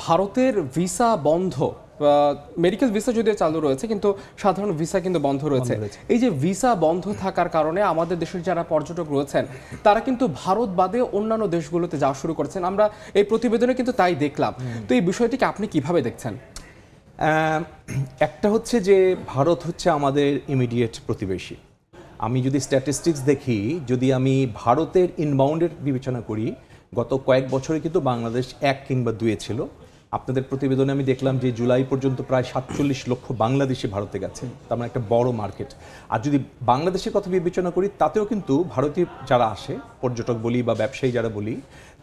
ভারতের ভিসা বন্ধ, medical visa যদিও চালু রয়েছে কিন্তু সাধারণ ভিসা কিন্তু বন্ধ রয়েছে। এই যে ভিসা বন্ধ থাকার কারণে আমাদের দেশের যারা পর্যটক রয়েছেন তারা কিন্তু ভারত বাদে অন্যান্য দেশগুলোতে যাওয়া শুরু করেছেন, আমরা এই প্রতিবেদনে কিন্তু তাই দেখলাম। তো এই বিষয়টিকে আপনি কিভাবে দেখছেন? একটা হচ্ছে যে ভারত হচ্ছে আমাদের ইমিডিয়েট প্রতিবেশী। আমি যদি স্ট্যাটিস্টিক্স দেখি, যদি আমি ভারতের ইনবাউন্ডের বিবেচনা করি, গত কয়েক বছরে কিন্তু বাংলাদেশ 1 কিংবা 2 ছিল। আপনাদের প্রতিবেদনে আমি দেখলাম যে জুলাই পর্যন্ত প্রায় 47 লক্ষ বাংলাদেশি ভারতে গেছে, তার মানে একটা বড় মার্কেট। আর যদি বাংলাদেশের কথা বিবেচনা করি, তাতেও কিন্তু ভারতীয় যারা আসে, পর্যটক বলি বা ব্যবসায়ী যারা বলি,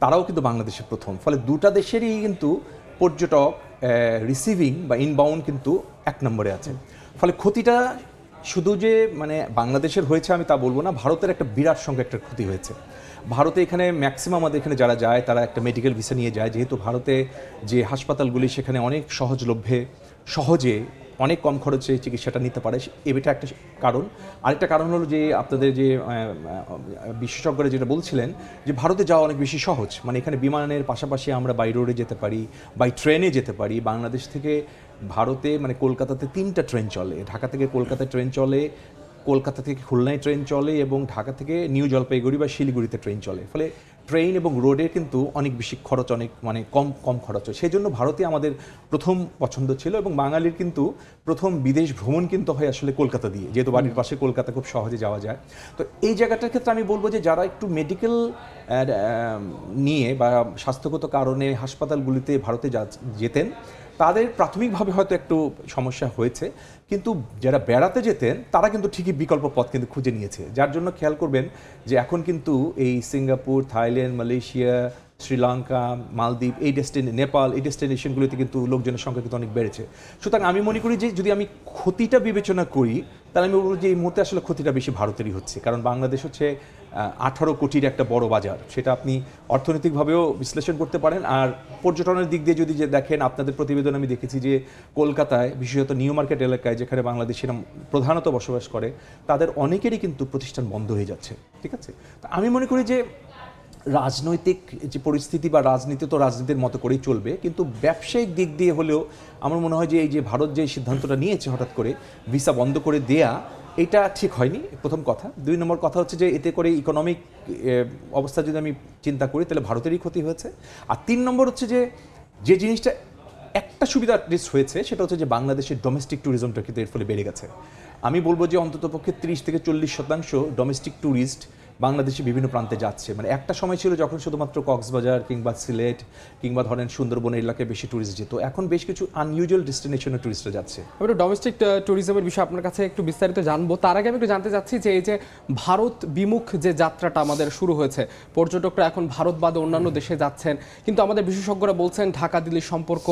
তারাও কিন্তু বাংলাদেশে প্রথম। ফলে দুটা দেশেরই কিন্তু পর্যটক রিসিভিং বা ইনবাউন্ড কিন্তু 1 নম্বরে আছে। ফলে ক্ষতিটা শুধু যে মানে বাংলাদেশের হয়েছে আমি তা বলবো না, ভারতের একটা বিরাট সংখ্যক একটা ক্ষতি হয়েছে। ভারতে এখানে ম্যাক্সিমাম আমাদের এখানে যারা যায় তারা একটা মেডিকেল ভিসা নিয়ে যায়, যেহেতু ভারতে যে হাসপাতালগুলি সেখানে অনেক সহজলভ্যে, সহজে অনেক কম খরচে চিকিৎসাটা নিতে পারে, এটা একটা কারণ। আরেকটা কারণ হলো যে আপনাদের যে বিশেষজ্ঞরা যেটা বলছিলেন যে ভারতে যাওয়া অনেক বেশি সহজ, মানে এখানে বিমানের পাশাপাশি আমরা বাই রোডে যেতে পারি, বাই ট্রেনে যেতে পারি। বাংলাদেশ থেকে ভারতে মানে কলকাতাতে 3টা ট্রেন চলে, ঢাকা থেকে কলকাতায় ট্রেন চলে, কলকাতা থেকে খুলনায় ট্রেন চলে এবং ঢাকা থেকে নিউ জলপাইগুড়ি বা শিলিগুড়িতে ট্রেন চলে। ফলে ট্রেন এবং রোডে কিন্তু অনেক বেশি খরচ, অনেক মানে কম খরচ হয়। সেই জন্য ভারতে আমাদের প্রথম পছন্দ ছিল এবং বাঙালির কিন্তু প্রথম বিদেশ ভ্রমণ কিন্তু হয় আসলে কলকাতা দিয়ে, যেহেতু বাড়ির পাশে কলকাতা খুব সহজে যাওয়া যায়। তো এই জায়গাটার ক্ষেত্রে আমি বলবো যে যারা একটু মেডিকেল নিয়ে বা স্বাস্থ্যগত কারণে হাসপাতালগুলিতে ভারতে যেতেন, তাদের প্রাথমিকভাবে হয়তো একটু সমস্যা হয়েছে, কিন্তু যারা বেড়াতে যেতেন তারা কিন্তু ঠিকই বিকল্প পথ কিন্তু খুঁজে নিয়েছে। যার জন্য খেয়াল করবেন যে এখন কিন্তু এই সিঙ্গাপুর, থাইল্যান্ড, মালয়েশিয়া, শ্রীলঙ্কা, মালদ্বীপ, নেপাল, এই ডেস্টিনেশনগুলিতে কিন্তু লোকজনের সংখ্যা কিন্তু অনেক বেড়েছে। সুতরাং আমি মনে করি যে যদি আমি ক্ষতিটা বিবেচনা করি, তাহলে আমি বলবো যে এই মুহূর্তে আসলে ক্ষতিটা বেশি ভারতেরই হচ্ছে। কারণ বাংলাদেশ হচ্ছে 18 কোটির একটা বড় বাজার, সেটা আপনি অর্থনৈতিকভাবেও বিশ্লেষণ করতে পারেন। আর পর্যটনের দিক দিয়ে যদি যে দেখেন, আপনাদের প্রতিবেদন আমি দেখেছি যে কলকাতায়, বিশেষত নিউ মার্কেট এলাকায় যেখানে বাংলাদেশিরা প্রধানত বসবাস করে, তাদের অনেকেরই কিন্তু প্রতিষ্ঠান বন্ধ হয়ে যাচ্ছে। ঠিক আছে, তো আমি মনে করি যে রাজনৈতিক যে পরিস্থিতি বা রাজনীতি তো রাজনীতির মতো করেই চলবে, কিন্তু ব্যবসায়িক দিক দিয়ে হলেও আমার মনে হয় যে এই যে ভারত যে সিদ্ধান্তটা নিয়েছে হঠাৎ করে ভিসা বন্ধ করে দেয়া, এটা ঠিক হয়নি, প্রথম কথা। 2 নম্বর কথা হচ্ছে যে এতে করে ইকোনমিক অবস্থা যদি আমি চিন্তা করি তাহলে ভারতেরই ক্ষতি হয়েছে। আর 3 নম্বর হচ্ছে যে জিনিসটা একটা সুবিধা অ্যাটলিস্ট হয়েছে, সেটা হচ্ছে যে বাংলাদেশের ডোমেস্টিক ট্যুরিজমটা কিন্তু এর ফলে বেড়ে গেছে। আমি বলবো যে অন্ততপক্ষে 30 থেকে 40% ডোমেস্টিক ট্যুরিস্ট বাংলাদেশে বিভিন্ন প্রান্তে যাচ্ছে। মানে একটা সময় ছিল যখন শুধুমাত্র কক্সবাজার কিংবা সিলেট কিংবা ধরেন সুন্দরবন এলাকায় বেশি ট্যুরিস্ট যেত, এখন বেশ কিছু আনইউজুয়াল ডেস্টিনেশনে ট্যুরিস্টরা যাচ্ছে। আমি একটু ডোমেস্টিক ট্যুরিজমের বিষয়ে আপনার কাছে একটু বিস্তারিত জানবো। তার আগে আমি একটু জানতে চাচ্ছি যে এই যে ভারত বিমুখ যে যাত্রাটা আমাদের শুরু হয়েছে, পর্যটকরা এখন ভারত বাদে অন্যান্য দেশে যাচ্ছেন, কিন্তু আমাদের বিশেষজ্ঞরা বলছেন ঢাকা দিল্লির সম্পর্ক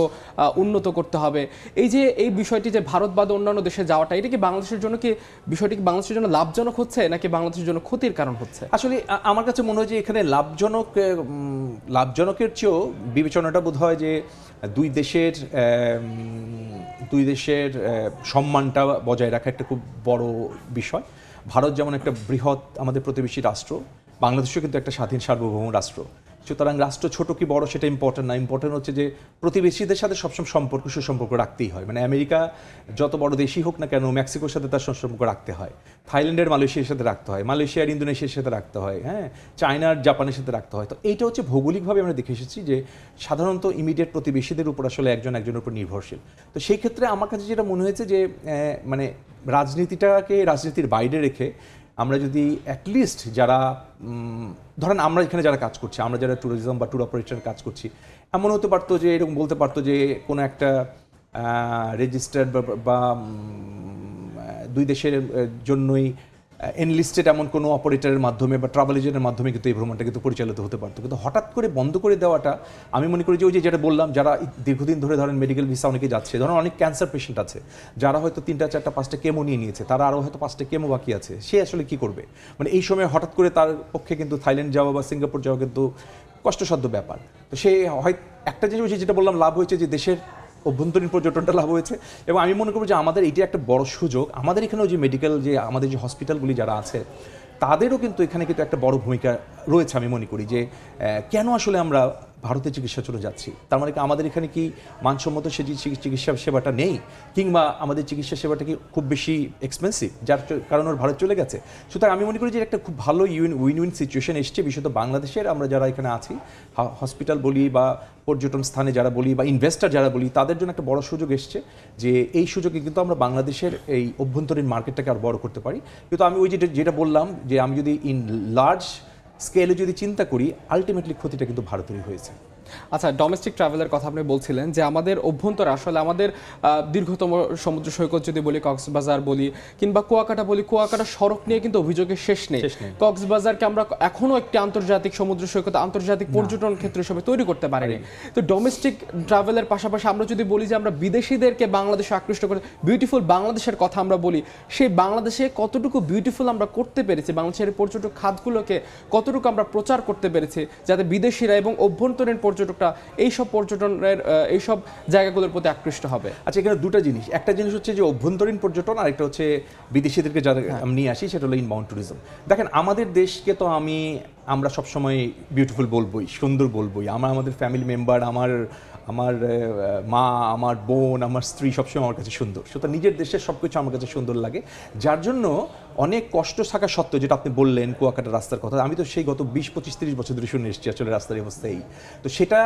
উন্নত করতে হবে। এই যে এই বিষয়টি যে ভারত বাদে অন্যান্য দেশে যাওয়াটা, এটা কি বাংলাদেশের জন্য কি বিষয়টি কি বাংলাদেশের জন্য লাভজনক হচ্ছে নাকি বাংলাদেশের জন্য ক্ষতির কারণ হচ্ছে? আসলে আমার কাছে মনে হয় যে এখানে লাভজনকের চেয়েও বিবেচনাটা বোধ হয় যে দুই দেশের সম্মানটা বজায় রাখা একটা খুব বড় বিষয়। ভারত যেমন একটা বৃহৎ আমাদের প্রতিবেশী রাষ্ট্র, বাংলাদেশও কিন্তু একটা স্বাধীন সার্বভৌম রাষ্ট্র। সুতরাং রাষ্ট্র ছোট কি বড় সেটা ইম্পর্টেন্ট না, ইম্পর্টেন্ট হচ্ছে যে প্রতিবেশীদের সাথে সবসময় সুসম্পর্ক রাখতেই হয়। মানে আমেরিকা যত বড় দেশই হোক না কেন, মেক্সিকোর সাথে তার সুসম্পর্ক রাখতে হয়, থাইল্যান্ডের মালয়েশিয়ার সাথে রাখতে হয়, মালয়েশিয়ার ইন্দোনেশিয়ার সাথে রাখতে হয়, হ্যাঁ, চায়নার জাপানের সাথে রাখতে হয়। তো এইটা হচ্ছে ভৌগোলিকভাবে আমরা দেখে এসেছি যে সাধারণত ইমিডিয়েট প্রতিবেশীদের উপর আসলে একজনের উপর নির্ভরশীল। তো সেই ক্ষেত্রে আমার কাছে যেটা মনে হয়েছে যে মানে রাজনীতির বাইরে রেখে আমরা যদি অ্যাটলিস্ট যারা ধরেন আমরা এখানে যারা কাজ করছি, আমরা যারা ট্যুরিজম বা ট্যুর অপারেটর কাজ করছি, এমন হতে পারতো যে এরকম বলতে পারতো যে কোনো একটা রেজিস্টার্ড বা দুই দেশের জন্যই এনলিস্টেড এমন কোনো অপারেটরের মাধ্যমে বা ট্রাভেল এজেন্টের মাধ্যমে কিন্তু এই ভ্রমণটা কিন্তু পরিচালিত হতে পারতো। কিন্তু হঠাৎ করে বন্ধ করে দেওয়াটা আমি মনে করি যে ওই যে যেটা বললাম, যারা দীর্ঘদিন ধরে ধরেন মেডিকেল ভিসা অনেকে যাচ্ছে, ধরেন অনেক ক্যান্সার পেশেন্ট আছে যারা হয়তো 3টা 4টা 5টা কেমো নিয়ে নিয়েছে, তারা আরও হয়তো 5টা কেমো বাকি আছে, সে আসলে কি করবে? মানে এই সময় হঠাৎ করে তার পক্ষে কিন্তু থাইল্যান্ড যাওয়া বা সিঙ্গাপুর যাওয়া কিন্তু কষ্টসাধ্য ব্যাপার। তো সে হয় একটা জিনিস যেটা বললাম লাভ হয়েছে যে দেশের অভ্যন্তরীণ পর্যটনটা লাভ হয়েছে, এবং আমি মনে করব যে আমাদের এটি একটা বড় সুযোগ। আমাদের এখানেও যে মেডিকেল যে আমাদের যে হসপিটালগুলি যারা আছে তাদেরও কিন্তু এখানে কিন্তু একটা বড় ভূমিকা রয়েছে। আমি মনে করি যে কেন আসলে আমরা ভারতে চিকিৎসার জন্য যাচ্ছি, তার মানে কি আমাদের এখানে কি মানসম্মত সেটি চিকিৎসা সেবাটা নেই, কিংবা আমাদের চিকিৎসা সেবাটা কি খুব বেশি এক্সপেন্সিভ যার কারণে ওর ভারত চলে গেছে? সুতরাং আমি মনে করি যে একটা খুব ভালো উইন উইন সিচুয়েশন এসছে, বিশেষত বাংলাদেশের আমরা যারা এখানে আছি, হসপিটাল বলি বা পর্যটন স্থানে যারা বলি বা ইনভেস্টার যারা বলি, তাদের জন্য একটা বড় সুযোগ এসছে যে এই সুযোগে কিন্তু আমরা বাংলাদেশের এই অভ্যন্তরীণ মার্কেটটাকে আরও বড় করতে পারি। কিন্তু আমি ওই যেটা বললাম যে আমি যদি ইন লার্জ স্কেলে যদি চিন্তা করি, আলটিমেটলি ক্ষতিটা কিন্তু ভারতেরই হয়েছে। আচ্ছা, ডোমেস্টিক ট্রাভেলের কথা আপনি বলছিলেন যে আমাদের অভ্যন্তরে আসলে আমাদের দীর্ঘতম সমুদ্র সৈকত যদি বলি, কক্সবাজার বলি কিংবা কুয়াকাটা বলি, কুয়াকাটা সড়ক নিয়ে কিন্তু অভিযোগের শেষ নেই। কক্সবাজারকে আমরা এখনো একটি আন্তর্জাতিক সমুদ্র সৈকত, আন্তর্জাতিক পর্যটন ক্ষেত্র হিসেবে তৈরি করতে পারিনি। তো ডোমেস্টিক ট্রাভেলের পাশাপাশি আমরা যদি বলি যে আমরা বিদেশিদেরকে বাংলাদেশে আকৃষ্ট করে বিউটিফুল বাংলাদেশের কথা আমরা বলি, সেই বাংলাদেশে কতটুকু বিউটিফুল আমরা করতে পেরেছি, বাংলাদেশের পর্যটক খাতগুলোকে কতটুকু আমরা প্রচার করতে পেরেছি, যাতে বিদেশিরা এবং অভ্যন্তরীণ পর্যটকরা এইসব পর্যটনের এইসব জায়গাগুলোর প্রতি আকৃষ্ট হবে। আচ্ছা, এখানে দুটো জিনিস, একটা জিনিস হচ্ছে যে অভ্যন্তরীণ পর্যটন, আর একটা হচ্ছে বিদেশিদেরকে যারা আমি নিয়ে আসি, সেটা হলো ইনবাউন্ড ট্যুরিজম। দেখেন, আমাদের দেশকে তো আমরা সবসময় বিউটিফুল বলবোই, সুন্দর বলবোই। আমাদের ফ্যামিলি মেম্বার, আমার মা, আমার বোন, আমার স্ত্রী সবসময় আমার কাছে সুন্দর। সুতরাং নিজের দেশের সব কিছু আমার কাছে সুন্দর লাগে, যার জন্য অনেক কষ্ট থাকা সত্ত্বেও, যেটা আপনি বললেন কুয়াকাটা রাস্তার কথা, আমি তো সেই গত 20-25-30 বছর ধরে শুনে এসেছি আসলে রাস্তার অবস্থা এই। তো সেটা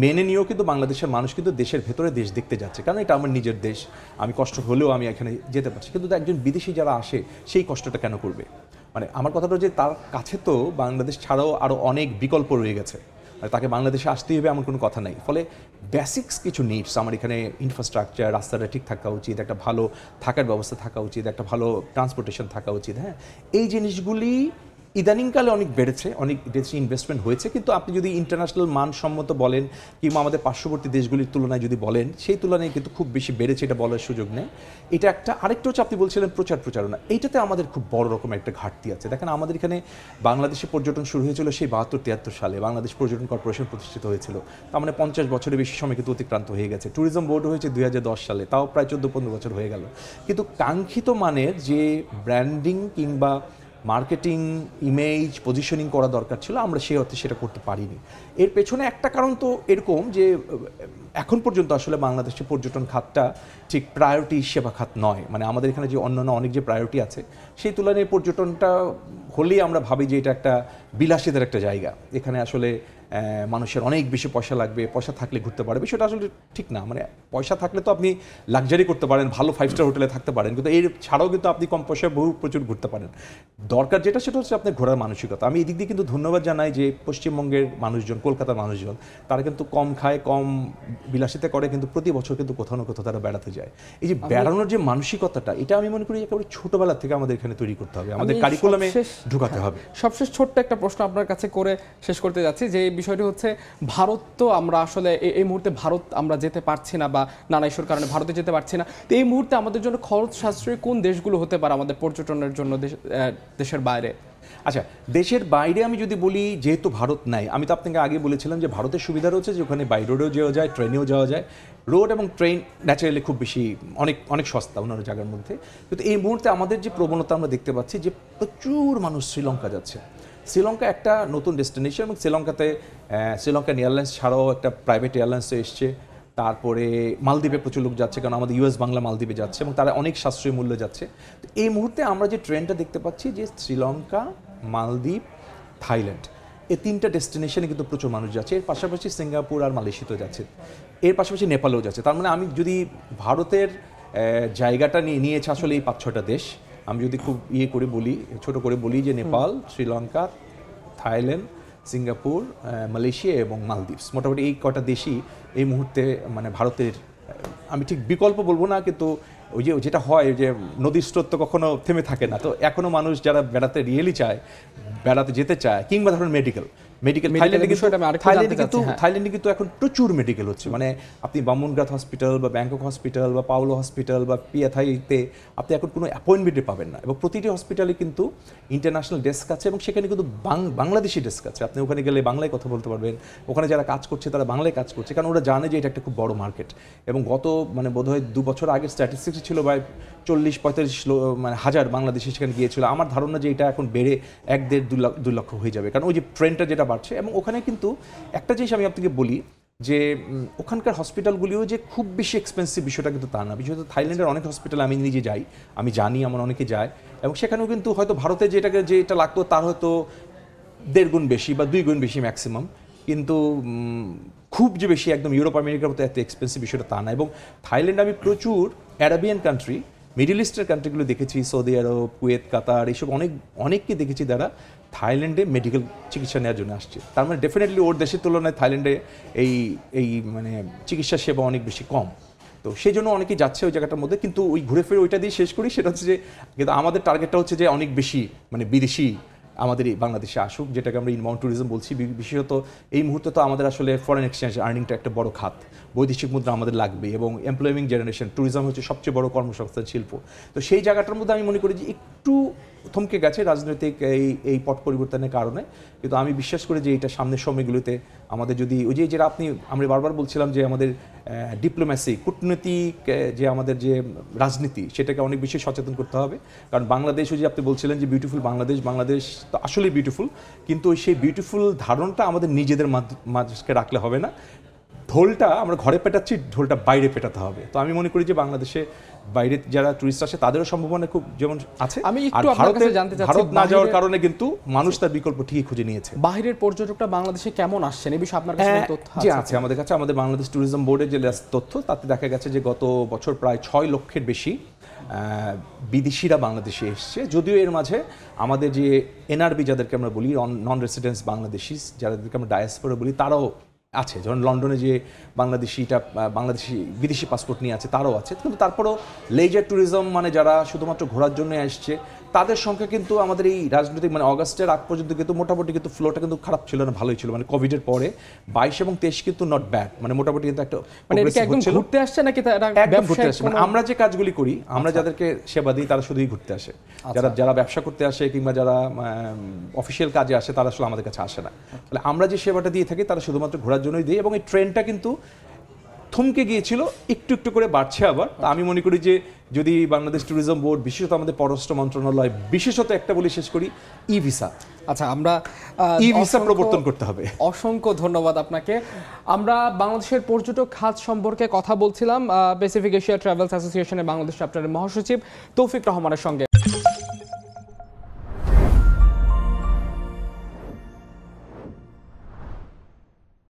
মেনে নিয়েও কিন্তু বাংলাদেশের মানুষ কিন্তু দেশের ভেতরে দেশ দেখতে যাচ্ছে, কারণ এটা আমার নিজের দেশ, আমি কষ্ট হলেও আমি এখানে যেতে পারছি। কিন্তু একজন বিদেশি যারা আসে, সেই কষ্টটা কেন করবে? মানে আমার কথাটা যে তার কাছে তো বাংলাদেশ ছাড়াও আরও অনেক বিকল্প রয়ে গেছে, তাকে বাংলাদেশে আসতেই হবে এমন কোনো কথা নাই। ফলে বেসিক্স কিছু নিডস, আমার এখানে ইনফ্রাস্ট্রাকচার, রাস্তাটা ঠিক থাকা উচিত, একটা ভালো থাকার ব্যবস্থা থাকা উচিত, একটা ভালো ট্রান্সপোর্টেশন থাকা উচিত। হ্যাঁ, এই জিনিসগুলি ইদানিংকালে অনেক বেড়েছে, অনেক দেশে ইনভেস্টমেন্ট হয়েছে। কিন্তু আপনি যদি ইন্টারন্যাশনাল মানসম্মত বলেন কিংবা আমাদের পার্শ্ববর্তী দেশগুলির তুলনায় যদি বলেন, সেই তুলনায় কিন্তু খুব বেশি বেড়েছে, এটা বলার সুযোগ নেই। এটা একটা। আরেকটা হচ্ছে আপনি বলছিলেন প্রচারণা, এইটাতে আমাদের খুব বড় রকমের একটা ঘাটতি আছে। দেখেন, আমাদের এখানে বাংলাদেশে পর্যটন শুরু হয়েছিল সেই 72-73 সালে, বাংলাদেশ পর্যটন কর্পোরেশন প্রতিষ্ঠিত হয়েছিল। তার মানে 50 বছরের বেশি সময় কিন্তু অতিক্রান্ত হয়ে গেছে। ট্যুরিজম বোর্ড হয়েছে 2010 সালে, তাও প্রায় 14-15 বছর হয়ে গেল। কিন্তু কাঙ্ক্ষিত মানের যে ব্র্যান্ডিং কিংবা মার্কেটিং, ইমেজ, পজিশনিং করা দরকার ছিল, আমরা সেই অর্থে সেটা করতে পারিনি। এর পেছনে একটা কারণ তো এরকম যে এখন পর্যন্ত আসলে বাংলাদেশের পর্যটন খাতটা ঠিক প্রায়োরিটি সেবা খাত নয়। মানে আমাদের এখানে যে অন্যান্য অনেক যে প্রায়োরিটি আছে, সেই তুলনায় পর্যটনটা হলেই আমরা ভাবি যে এটা একটা বিলাসিতার একটা জায়গা, এখানে আসলে মানুষের অনেক বেশি পয়সা লাগবে, পয়সা থাকলে ঘুরতে পারবে। সেটা আসলে ঠিক না। মানে পয়সা থাকলে তো আপনি লাক্সারি করতে পারেন, ভালো 5 স্টার হোটেলে থাকতে পারেন, কিন্তু এর ছাড়াও কিন্তু আপনি কম পয়সায় প্রচুর ঘুরতে পারেন। দরকার যেটা, সেটা হচ্ছে আপনার ঘোরার মানসিকতা। আমি এই দিক দিয়ে কিন্তু ধন্যবাদ জানাই যে পশ্চিমবঙ্গের মানুষজন, কলকাতার মানুষজন, তারা কিন্তু কম খায়, কম বিলাসিতা করে, কিন্তু প্রতি বছর কিন্তু কোথাও না কোথাও তারা বেড়াতে যায়। এই যে বেড়ানোর যে মানসিকতাটা, এটা আমি মনে করি একেবারে ছোটবেলা থেকে আমাদের এখানে তৈরি করতে হবে, আমাদের কারিকুলামে ঢুকাতে হবে। সবশেষ ছোট্ট একটা প্রশ্ন আপনার কাছে করে শেষ করতে যাচ্ছি, যে বিষয়টি হচ্ছে ভারত তো আমরা আসলে এই মুহূর্তে ভারত আমরা যেতে পারছি না, বা নানা ইস্যুর কারণে ভারতে যেতে পারছি না। তো এই মুহূর্তে আমাদের জন্য খরচ সাশ্রয়ী কোন দেশগুলো হতে পারে আমাদের পর্যটনের জন্য দেশের বাইরে? আচ্ছা, দেশের বাইরে আমি যদি বলি, যেহেতু ভারত নাই, আমি তো আপনাকে আগে বলেছিলাম যে ভারতের সুবিধা রয়েছে যে ওখানে বাই রোডেও যাওয়া যায়, ট্রেনেও যাওয়া যায়। রোড এবং ট্রেন ন্যাচারালি খুব বেশি অনেক সস্তা অন্যান্য জায়গার মধ্যে। কিন্তু এই মুহূর্তে আমাদের যে প্রবণতা আমরা দেখতে পাচ্ছি যে প্রচুর মানুষ শ্রীলঙ্কা যাচ্ছে। শ্রীলঙ্কা একটা নতুন ডেস্টিনেশন, এবং শ্রীলঙ্কান এয়ারলাইন্স ছাড়াও একটা প্রাইভেট এয়ারলাইন্স এসছে। তারপরে মালদ্বীপে প্রচুর লোক যাচ্ছে, কারণ আমাদের US বাংলা মালদ্বীপে যাচ্ছে, এবং তারা অনেক সাশ্রয়ী মূল্যে যাচ্ছে। তো এই মুহূর্তে আমরা যে ট্রেনটা দেখতে পাচ্ছি যে শ্রীলঙ্কা, মালদ্বীপ, থাইল্যান্ড, এই 3টা ডেস্টিনেশনে কিন্তু প্রচুর মানুষ যাচ্ছে। এর পাশাপাশি সিঙ্গাপুর আর মালয়েশিয়াতেও যাচ্ছে, এর পাশাপাশি নেপালেও যাচ্ছে। তার মানে আমি যদি ভারতের জায়গাটা নিয়েছে আসলে এই 5-6টা দেশ, আমি যদি খুব করে বলি, ছোট করে বলি যে Nepal, Sri Lanka, Thailand, Singapore, Malaysia এবং মালদ্বীপস, মোটামুটি এই কটা দেশই এই মুহূর্তে মানে ভারতের, আমি ঠিক বিকল্প বলবো না, কিন্তু ওই যে যেটা হয় যে নদীর স্রোত তো কখনো থেমে থাকে না। তো এখনও মানুষ যারা বেড়াতে বেড়াতে যেতে চায়, কিংবা ধরুন মেডিকেল থাইল্যান্ডে কিন্তু এখন প্রচুর মেডিকেল হচ্ছে। মানে আপনি বামুনগাত হসপিটাল বা ব্যাংকক হসপিটাল বা পাওলো হসপিটাল বা পিয়াথাইতে আপনি এখন কোনো অ্যাপয়েন্টমেন্টে পাবেন না, এবং প্রতিটি হসপিটালে কিন্তু ইন্টারন্যাশনাল ডেস্ক আছে, এবং সেখানে কিন্তু বাংলাদেশি ডেস্ক আছে। আপনি ওখানে গেলে বাংলায় কথা বলতে পারবেন, ওখানে যারা কাজ করছে তারা বাংলায় কাজ করছে, কারণ ওরা জানে যে এটা একটা খুব বড় মার্কেট। এবং গত বোধহয় 2 বছর আগের স্ট্যাটিস্টিক্স ছিল প্রায় 40-45 হাজার বাংলাদেশি সেখানে গিয়েছিল। আমার ধারণা যে এটা এখন বেড়ে 1-1.5-2 লক্ষ হয়ে যাবে, কারণ ওই যে ট্রেনটা যেটা বাড়ছে এবং ওখানে কিন্তু একটা জিনিস আমি আপনাকে বলি যে ওখানকার হসপিটালগুলিও যে খুব বেশি এক্সপেন্সিভ বিষয়টা কিন্তু তা না। বিশেষত থাইল্যান্ডের অনেক হসপিটাল আমি নিজে যাই, আমি জানি আমার অনেকে যায়, এবং সেখানেও কিন্তু হয়তো ভারতে যেটা লাগতো তার হয়তো 1.5 গুণ বেশি বা 2 গুণ বেশি ম্যাক্সিমাম, কিন্তু খুব যে বেশি একদম ইউরোপ আমেরিকার মতো এত এক্সপেন্সিভ বিষয়টা তা না। এবং থাইল্যান্ড আমি প্রচুর অ্যারাবিয়ান কান্ট্রি, মিডল ইস্টের কান্ট্রিগুলো দেখেছি, সৌদি আরব, কুয়েত, কাতার, এইসব অনেককে দেখেছি যারা থাইল্যান্ডে মেডিকেল চিকিৎসা নেওয়ার জন্য আসছে। তার মানে ডেফিনেটলি ওর দেশের তুলনায় থাইল্যান্ডে এই মানে চিকিৎসা সেবা অনেক বেশি কম। তো সেই জন্য অনেকেই যাচ্ছে ওই জায়গাটার মধ্যে। কিন্তু ওই ঘুরে ফিরে ওইটা দিয়ে শেষ করি, সেটা হচ্ছে যে কিন্তু আমাদের টার্গেটটা হচ্ছে যে অনেক বেশি মানে বিদেশি আমাদের এই বাংলাদেশে আসুক, যেটাকে আমরা ইনবাউন্ড ট্যুরিজম বলছি। বিশেষত এই মুহূর্তে তো আমাদের আসলে ফরেন এক্সচেঞ্জ আর্নিংটা একটা বড় খাত, বৈদেশিক মুদ্রা আমাদের লাগবে, এবং এমপ্লয়িং জেনারেশন, ট্যুরিজম হচ্ছে সবচেয়ে বড় কর্মসংস্থান শিল্প। তো সেই জায়গাটার মধ্যে আমি মনে করি যে একটু থমকে গেছে রাজনৈতিক এই পট পরিবর্তনের কারণে। কিন্তু আমি বিশ্বাস করি যে এটা সামনের সময়গুলোতে আমাদের যদি ওই যে যেটা আমরা বারবার বলছিলাম যে আমাদের ডিপ্লোম্যাসি, কূটনৈতিক যে আমাদের যে রাজনীতি, সেটাকে অনেক বেশি সচেতন করতে হবে। কারণ বাংলাদেশ, ওই যে আপনি বলছিলেন যে বিউটিফুল বাংলাদেশ তো আসলেই বিউটিফুল, কিন্তু সেই বিউটিফুল ধারণটা আমাদের নিজেদের মাঝকে রাখলে হবে না। ঢোলটা আমরা ঘরে পেটাচ্ছি, ঢোলটা বাইরে পেটাতে হবে। তো আমি মনে করি যে বাংলাদেশে বাইরে যারা টুরিস্ট আসে তাদেরও সম্ভাবনা খুব যেমন আছে। আমি একটু আপনার কাছে জানতে চাচ্ছি, ভারত না যাওয়ার কারণে কিন্তু মানুষ তার বিকল্প ঠিকই খুঁজে নিয়েছে। বাহিরের পর্যটকরা বাংলাদেশে কেমন আসছেন এই বিষয়ে আপনার কাছে কোনো তথ্য যে আছে? আছে আমাদের কাছে, আমাদের বাংলাদেশ ট্যুরিজম বোর্ডের যে তথ্য, তাতে দেখা গেছে যে গত বছর প্রায় 6 লক্ষের বেশি বিদেশিরা বাংলাদেশে এসছে। যদিও এর মাঝে আমাদের যে এনআরবি যাদেরকে আমরা বলি, নন রেসিডেন্টস বাংলাদেশি, যাদেরকে আমরা ডায়াসপোরা বলি, তারাও আছে। যেমন লন্ডনে যে বাংলাদেশি বিদেশি পাসপোর্ট নিয়ে আছে তারাও আছে। কিন্তু তারপরও লেজার ট্যুরিজম মানে যারা শুধুমাত্র ঘোরার জন্য আসছে তাদের সংখ্যা কিন্তু আমাদের এই রাজনৈতিক মানে অগাস্টের আগ পর্যন্ত কিন্তু মোটামুটি কিন্তু ফ্লোটা কিন্তু খারাপ ছিল না, ভালোই ছিল। মানে কোভিডের পরে 22 এবং 23 কিন্তু নট ব্যাড, মানে মোটামুটি কিন্তু একটা মানে এটা একদম ঘুরতে আসছে নাকি তারা ঘুরতে আসে? মানে আমরা যে কাজগুলি করি, আমরা যাদেরকে সেবা দিই তারা শুধুই ঘুরতে আসে। যারা ব্যবসা করতে আসে কিংবা যারা অফিসিয়াল কাজে আসে তারা আসলে আমাদের কাছে আসে না। তাহলে আমরা যে সেবাটা দিয়ে থাকি তারা শুধুমাত্র ঘোরার জন্যই দিই। এবং এই ট্রেনটা কিন্তু থমকে গিয়েছিল, একটু একটু করে বাড়ছে আবার। আমি মনে করি যে যদি বাংলাদেশ ট্যুরিজম বোর্ড, বিশেষত আমাদের পররাষ্ট্র মন্ত্রণালয়, বিশেষত একটা বলে শেষ করি, ই ভিসা, আচ্ছা আমরা ই ভিসা প্রবর্তন করতে হবে। অসংখ্য ধন্যবাদ আপনাকে। আমরা বাংলাদেশের পর্যটক খাত সম্পর্কে কথা বলছিলাম প্যাসিফিক এশিয়া ট্রাভেলস অ্যাসোসিয়েশনের বাংলাদেশ চ্যাপ্টারের মহাসচিব তৌফিক রহমানের সঙ্গে।